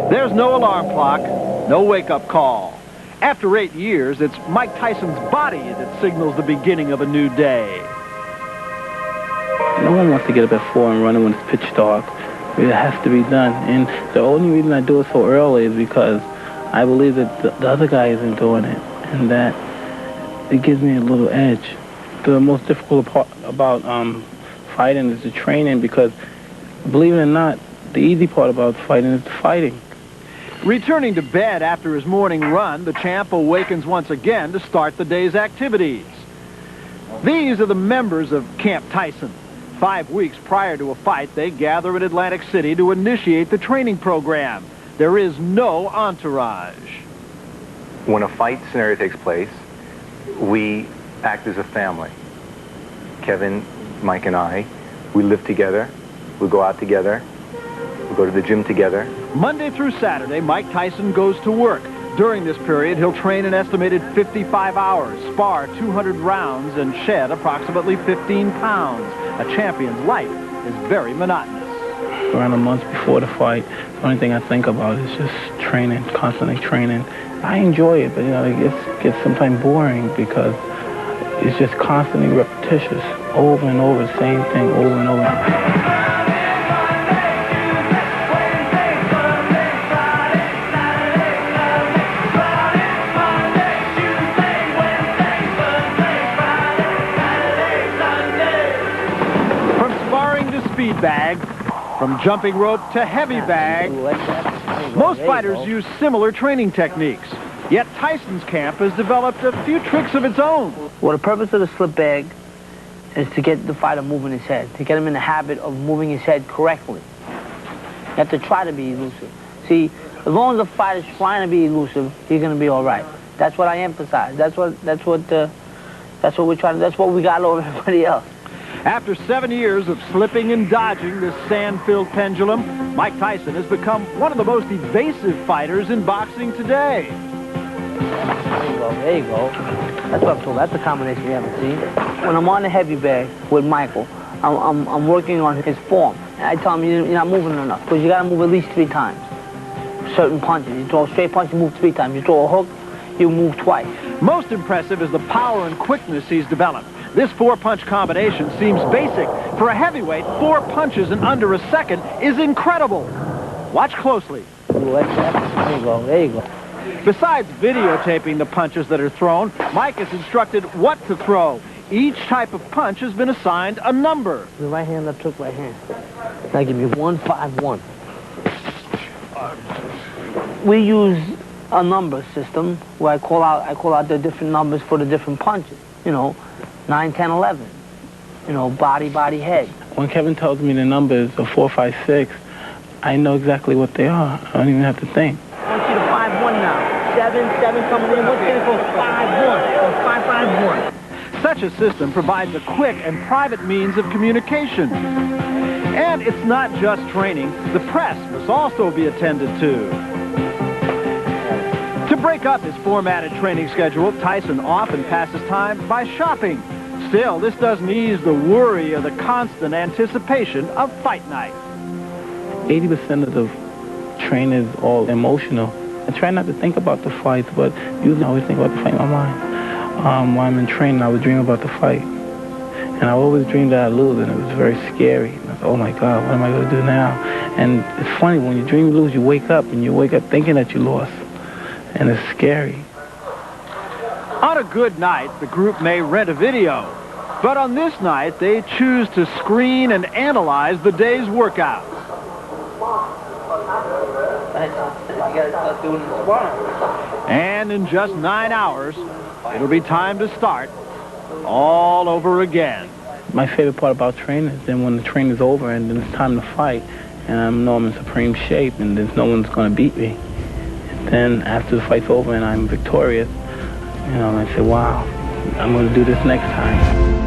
There's no alarm clock, no wake-up call. After 8 years, it's Mike Tyson's body that signals the beginning of a new day. No one wants to get up at 4 and run when it's pitch dark. It has to be done. And the only reason I do it so early is because I believe that the other guy isn't doing it, and that it gives me a little edge. The most difficult part about fighting is the training, because, believe it or not, the easy part about fighting is the fighting. Returning to bed after his morning run, the champ awakens once again to start the day's activities. These are the members of Camp Tyson. 5 weeks prior to a fight, they gather in Atlantic City to initiate the training program. There is no entourage. When a fight scenario takes place, we act as a family. Kevin, Mike, and I, we live together, we go out together, we go to the gym together. Monday through Saturday, Mike Tyson goes to work. During this period, he'll train an estimated 55 hours, spar 200 rounds, and shed approximately 15 pounds. A champion's life is very monotonous. Around a month before the fight, the only thing I think about is just training, constantly training. I enjoy it, but you know, it gets sometimes boring because it's just constantly repetitious, over and over, the same thing, over and over. Speed bag, from jumping rope to heavy bag. Most fighters use similar training techniques. Yet Tyson's camp has developed a few tricks of its own. Well, the purpose of the slip bag is to get the fighter moving his head, to get him in the habit of moving his head correctly. You have to try to be elusive. See, as long as the fighter's trying to be elusive, he's going to be all right. That's what I emphasize. That's what we try to. That's what we got over everybody else. After 7 years of slipping and dodging this sand-filled pendulum, Mike Tyson has become one of the most evasive fighters in boxing today. There you go, there you go. That's what I'm talking about. That's a combination you haven't seen. When I'm on the heavy bag with Michael, I'm working on his form. And I tell him, you're not moving enough, because you got to move at least 3 times. Certain punches. You throw a straight punch, you move 3 times. You throw a hook, you move twice. Most impressive is the power and quickness he's developed. This 4-punch combination seems basic. For a heavyweight, 4 punches in under a second is incredible. Watch closely. There you go, there you go. Besides videotaping the punches that are thrown, Mike is instructed what to throw. Each type of punch has been assigned a number. The right hand, left hook, right hand. Now give me 1, 5, 1. We use a number system where I call out the different numbers for the different punches. You know, 9, 10, 11. You know, body, head. When Kevin tells me the numbers of 4, 5, 6, I know exactly what they are. I don't even have to think. I want you to 5-1 now. 7 coming in. What's going to go 5-1 or 5-5-1? Such a system provides a quick and private means of communication. And it's not just training. The press must also be attended to. To break up his formatted training schedule, Tyson often passes time by shopping. Still, this doesn't ease the worry or the constant anticipation of fight night. 80% of the training is all emotional. I try not to think about the fights, but usually I always think about the fight in my mind. While I'm in training, I would dream about the fight. And I always dreamed that I lose, and it was very scary. And I thought, oh my God, what am I going to do now? And it's funny, when you dream you lose, you wake up, and you wake up thinking that you lost. And it's scary. On a good night, the group may rent a video. But on this night, they choose to screen and analyze the day's workout. And in just 9 hours, it'll be time to start all over again. My favorite part about training is then when the training is over and then it's time to fight, and I know I'm in supreme shape and there's no one's going to beat me. Then after the fight's over and I'm victorious, you know, I say, wow, I'm going to do this next time.